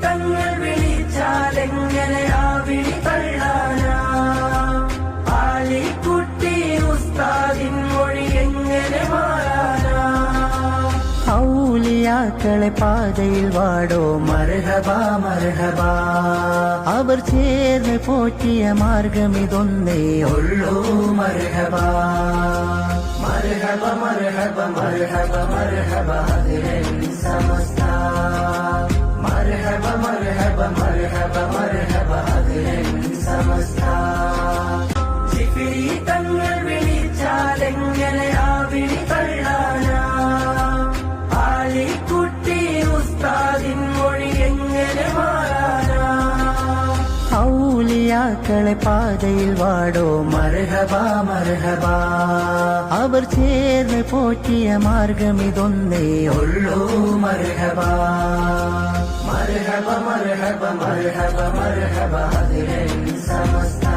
തങ്ങൾ വിളിച്ചാലെങ്ങനെ ആ വിളി തള്ളാനാ? ആലിക്കുട്ടി ഉസ്താദിൻ മൊഴി എങ്ങനെ മാറാനാ? ഔലിയാക്കളെ പാതയിൽ വാടോ മർഹബാ മർഹബാ. അവർ ചേർന്ന് പോറ്റിയ മാർഗമിതൊന്നേ ഉള്ളൂ മർഹബാ. മർഹബ മർഹബ മർഹബ മർഹബ ഹദിരൻ സമസ്ത. മർഹബ മർഹബ മർഹബ മർഹബ ഹദിരൻ സമസ്ത. ജിഫ്രി തങ്ങൾ വിളിച്ചാലെങ്ങനെ ആ വിളി തള്ളാനാ? ആലിക്കുട്ടി ഉസ്താദിൻ മൊഴി എങ്ങനെ മാറാനാ? ഔലിയാക്കളെ പാതയിൽ വാടോ മർഹബാ മർഹബാ. അവർ ചേർന്ന് പോറ്റിയ മാർഗമിതൊന്നേ ഉള്ളൂ മർഹബാ. മർഹബ മർഹബ മർഹബ മർഹബ ഹദിരൻ സമസ്ത.